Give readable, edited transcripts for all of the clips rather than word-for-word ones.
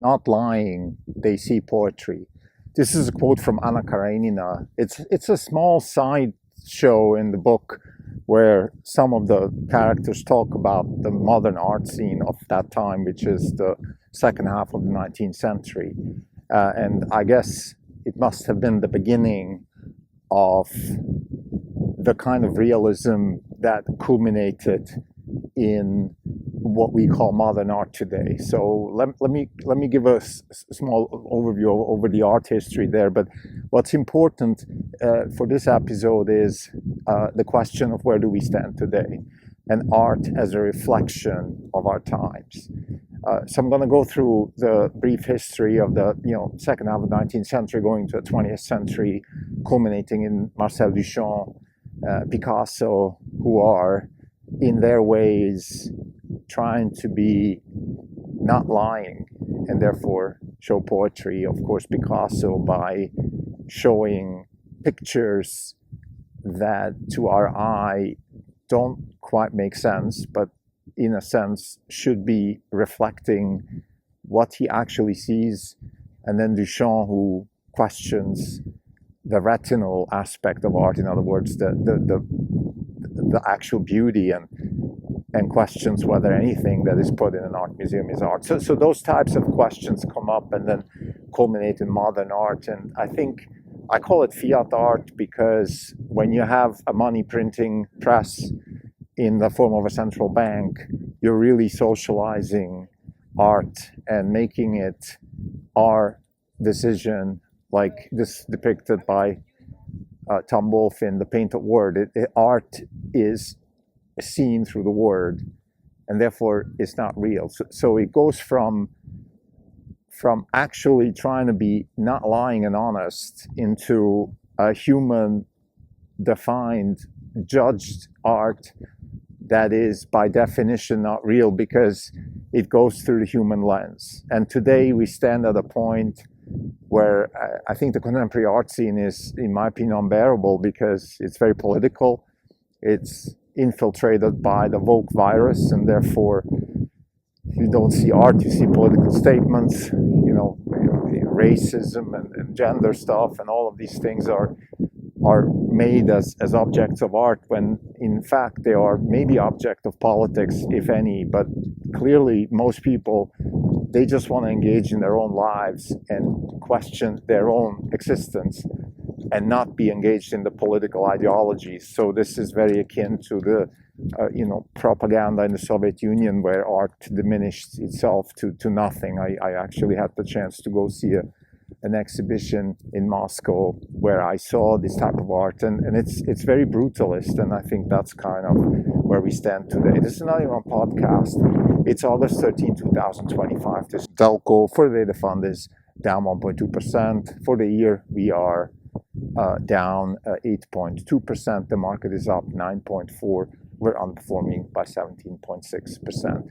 not lying, they see poetry. This is a quote from Anna Karenina. It's a small side show in the book where some of the characters talk about the modern art scene of that time, which is the second half of the 19th century. And I guess it must have been the beginning of the kind of realism that culminated in what we call modern art today. So let me give a small overview over the art history there. But what's important for this episode is the question of where do we stand today, and art as a reflection of our times. So I'm going to go through the brief history of the second half of the 19th century, going to the 20th century, culminating in Marcel Duchamp, Picasso, who are in their ways trying to be not lying and therefore show poetry. Of course, Picasso by showing pictures that to our eye don't quite make sense, but in a sense should be reflecting what he actually sees. And then Duchamp, who questions the retinal aspect of art, in other words, the actual beauty, and questions whether anything that is put in an art museum is art. So those types of questions come up and then culminate in modern art. And I think I call it Fiat art because when you have a money printing press in the form of a central bank, you're really socializing art and making it our decision, like this depicted by Tom Wolfe in The Painted Word. Art is seen through the word, and therefore it's not real. So it goes from actually trying to be not lying and honest into a human defined, judged art that is by definition not real because it goes through the human lens. And today we stand at a point where I think the contemporary art scene is, in my opinion, unbearable because it's very political. It's infiltrated by the woke virus, and therefore you don't see art, you see political statements, racism and gender stuff, and all of these things are made as objects of art when in fact they are maybe object of politics, if any. But clearly most people, they just want to engage in their own lives and question their own existence and not be engaged in the political ideologies. So this is very akin to the propaganda in the Soviet Union, where art diminished itself to nothing. I actually had the chance to go see an exhibition in Moscow where I saw this type of art, and it's very brutalist, and I think that's kind of where we stand today. This is not even a podcast. It's August 13, 2025. This Delco for the data fund is down 1.2%. For the year, we are down 8.2%. The market is up 9.4%. We're underperforming by 17.6%.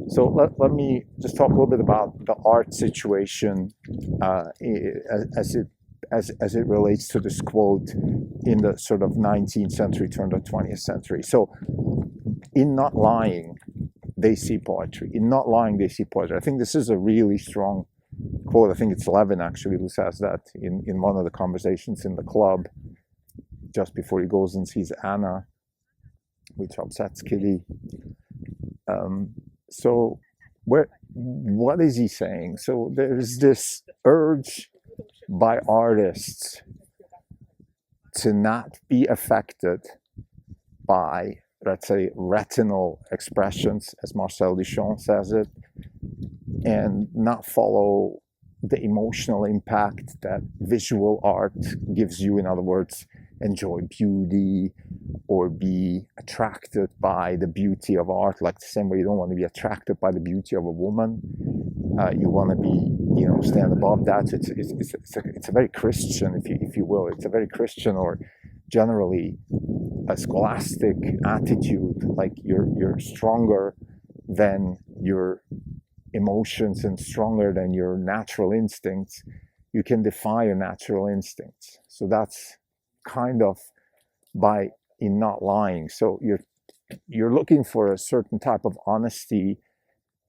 So let me just talk a little bit about the art situation as it relates to this quote in the sort of 19th century turn to 20th century. So in not lying, they see poetry. In not lying, they see poetry. I think this is a really strong quote. I think it's Levin actually who says that in one of the conversations in the club just before he goes and sees Anna, which upsets Kitty. So what is he saying? So there's this urge by artists to not be affected by, let's say, retinal expressions, as Marcel Duchamp says it, and not follow the emotional impact that visual art gives you. In other words, enjoy beauty or be attracted by the beauty of art, like the same way you don't want to be attracted by the beauty of a woman. You want to be, stand above that. It's a very Christian, if you will. It's a very Christian or generally a scholastic attitude. Like you're stronger than your emotions and stronger than your natural instincts. You can defy your natural instincts. So that's kind of in not lying. So you're looking for a certain type of honesty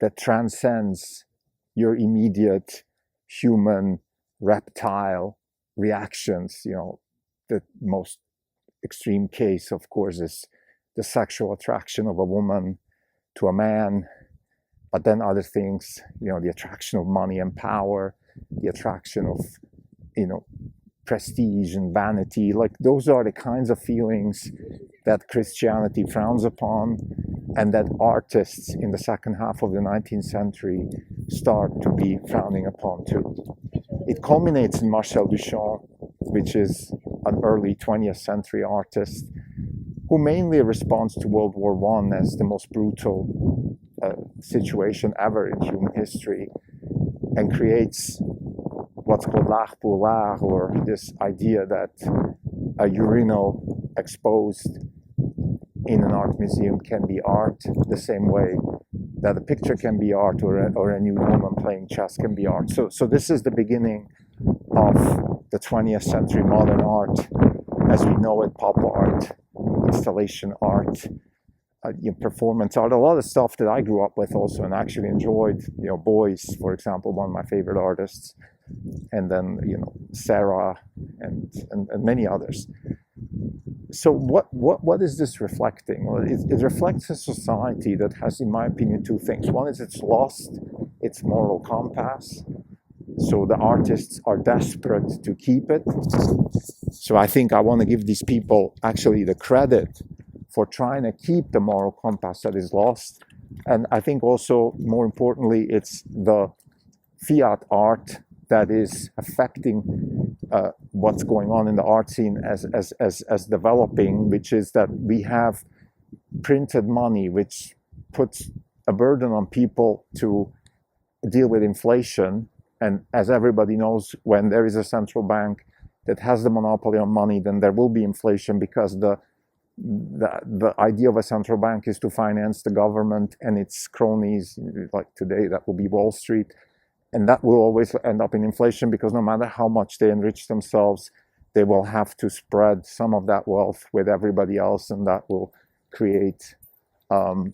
that transcends your immediate human reptile reactions. The most extreme case, of course, is the sexual attraction of a woman to a man, but then other things, the attraction of money and power, the attraction of, prestige and vanity. Like, those are the kinds of feelings that Christianity frowns upon, and that artists in the second half of the 19th century start to be frowning upon too. It culminates in Marcel Duchamp, which is an early 20th century artist who mainly responds to World War I as the most brutal situation ever in human history, and creates what's called l'art pour l'art, or this idea that a urinal exposed in an art museum can be art, the same way that a picture can be art, or a nude woman playing chess can be art. So this is the beginning of the 20th century modern art as we know it: pop art, installation art, performance art, a lot of stuff that I grew up with also and actually enjoyed. Boyce, for example, one of my favorite artists, and then Sarah and many others. So what is this reflecting? Well, it reflects a society that has, in my opinion, two things. One is it's lost its moral compass, so the artists are desperate to keep it. So I think I want to give these people actually the credit for trying to keep the moral compass that is lost. And I think also, more importantly, it's the Fiat art that is affecting what's going on in the art scene as developing, which is that we have printed money, which puts a burden on people to deal with inflation. And as everybody knows, when there is a central bank that has the monopoly on money, then there will be inflation, because the idea of a central bank is to finance the government and its cronies. Like today, that will be Wall Street. And that will always end up in inflation, because no matter how much they enrich themselves, they will have to spread some of that wealth with everybody else, and that will create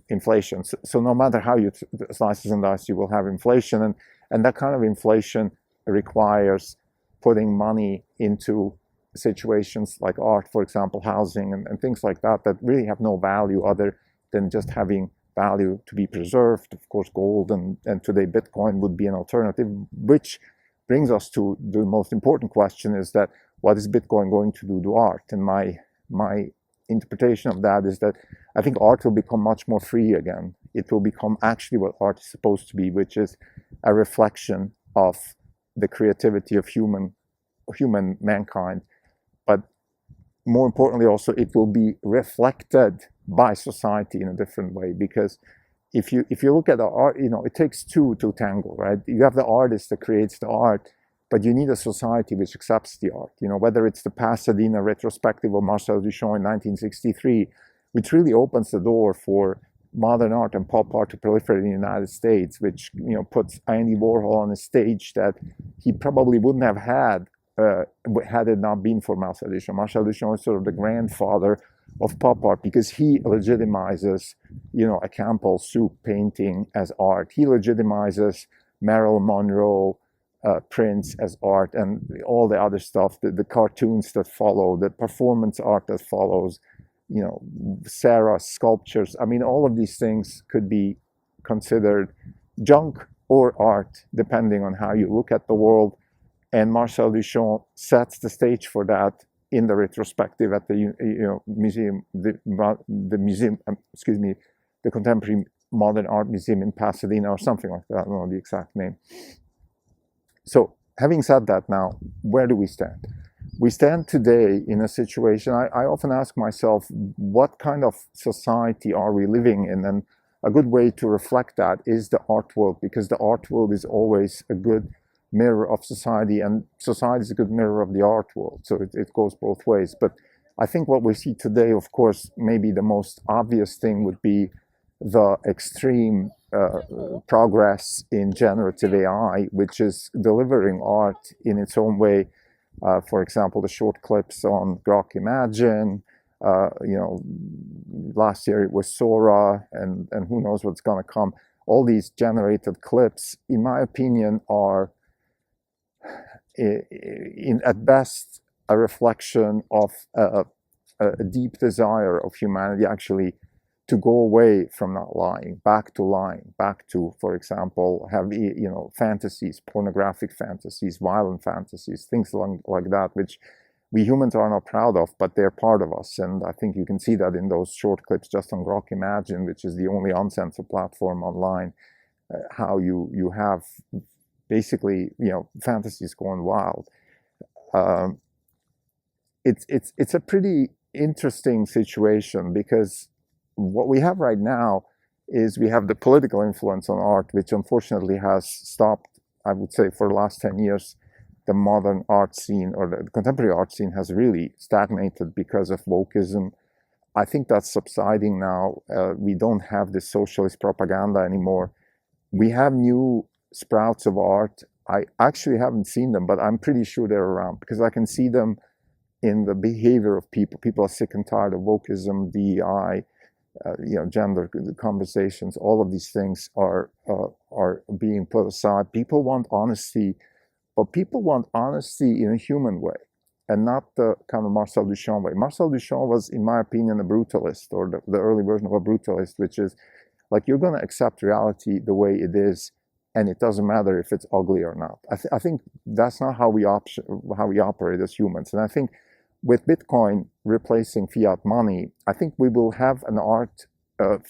inflation. So no matter how you slice and dice, you will have inflation. And that kind of inflation requires putting money into situations like art, for example, housing and things like that, that really have no value other than just having value to be preserved. Of course, gold and today Bitcoin would be an alternative, which brings us to the most important question: is that what is Bitcoin going to do to art? And my interpretation of that is that I think art will become much more free again. It will become actually what art is supposed to be, which is a reflection of the creativity of human mankind. But more importantly, also, it will be reflected by society in a different way, because if you look at the art, it takes two to tangle, right? You have the artist that creates the art, but you need a society which accepts the art. Whether it's the Pasadena retrospective of Marcel Duchamp in 1963, which really opens the door for modern art and pop art to proliferate in the United States, which puts Andy Warhol on a stage that he probably wouldn't have had it not been for Marcel Duchamp. Marcel Duchamp is sort of the grandfather of pop art, because he legitimizes, a Campbell soup painting as art. He legitimizes Marilyn Monroe prints as art, and all the other stuff, the cartoons that follow, the performance art that follows, Sarah's sculptures. I mean, all of these things could be considered junk or art, depending on how you look at the world. And Marcel Duchamp sets the stage for that in the retrospective at the museum, the Contemporary Modern Art Museum in Pasadena, or something like that. I don't know the exact name. So, having said that, now where do we stand? We stand today in a situation. I often ask myself, what kind of society are we living in? And a good way to reflect that is the art world, because the art world is always a good mirror of society, and society is a good mirror of the art world. So it goes both ways. But I think what we see today, of course, maybe the most obvious thing would be the extreme progress in generative AI, which is delivering art in its own way. For example, the short clips on Grok Imagine, last year it was Sora, and who knows what's going to come. all these generated clips, in my opinion, are at best a reflection of a deep desire of humanity actually to go away from not lying, back to, for example, have fantasies, pornographic fantasies, violent fantasies, things like that, which we humans are not proud of, but they're part of us. And I think you can see that in those short clips just on Grok Imagine, which is the only uncensored platform online, how you have basically fantasies going wild. It's a pretty interesting situation, because what we have right now is we have the political influence on art, which unfortunately has stopped, I would say, for the last 10 years. The modern art scene, or the contemporary art scene, has really stagnated because of wokeism. I think that's subsiding now. We don't have this socialist propaganda anymore. We have new sprouts of art. I actually haven't seen them, but I'm pretty sure they're around, because I can see them in the behavior of people. People are sick and tired of wokeism, DEI, gender conversations. All of these things are being put aside. People want honesty, but people want honesty in a human way, and not the kind of Marcel Duchamp way. Marcel Duchamp was, in my opinion, a brutalist, or the early version of a brutalist, which is like, you're going to accept reality the way it is, and it doesn't matter if it's ugly or not. I think that's not how we operate as humans. And I think with Bitcoin replacing fiat money, I think we will have an art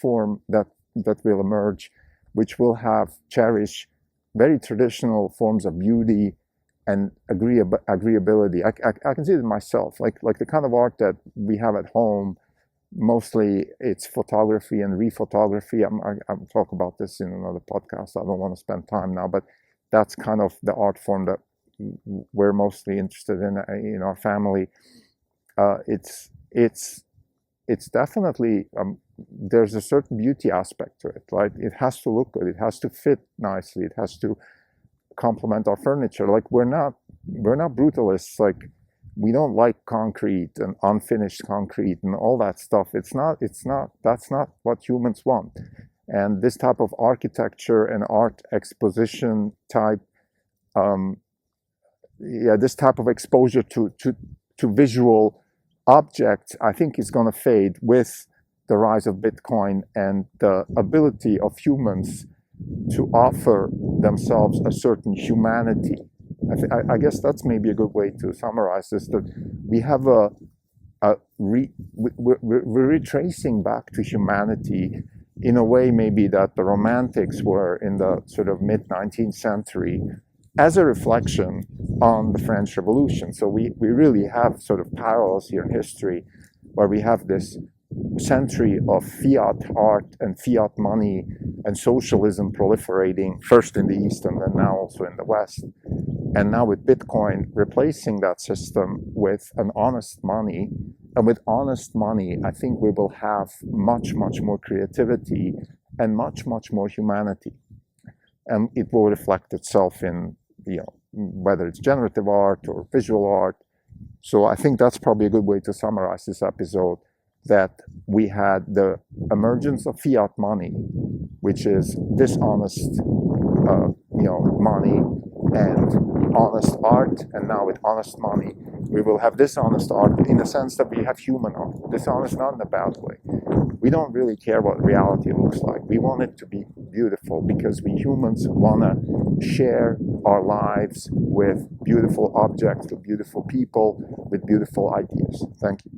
form that will emerge, which will cherish very traditional forms of beauty and agreeability. I can see it myself, like the kind of art that we have at home. Mostly it's photography and rephotography. I'll talk about this in another podcast. I don't want to spend time now, but that's kind of the art form that we're mostly interested in our family. It's definitely, there's a certain beauty aspect to it, right? It has to look good. It has to fit nicely. It has to complement our furniture. Like, we're not brutalists. Like, we don't like concrete and unfinished concrete and all that stuff. That's not what humans want. And this type of architecture and art exposition type, this type of exposure to visual objects, I think, is going to fade with the rise of Bitcoin and the ability of humans to offer themselves a certain humanity. I guess that's maybe a good way to summarize this, that we have we're retracing back to humanity in a way maybe that the Romantics were in the sort of mid-19th century, as a reflection on the French Revolution. So we really have sort of parallels here in history, where we have this century of fiat art and fiat money and socialism proliferating, first in the East and then now also in the West. And now with Bitcoin replacing that system with an honest money. And with honest money, I think we will have much, much more creativity and much, much more humanity. And it will reflect itself in, whether it's generative art or visual art. So I think that's probably a good way to summarize this episode, that we had the emergence of fiat money, which is dishonest, money, and honest art. And now with honest money, we will have dishonest art, in the sense that we have human art. Dishonest not in a bad way. We don't really care what reality looks like. We want it to be beautiful, because we humans want to share our lives with beautiful objects, with beautiful people, with beautiful ideas. Thank you.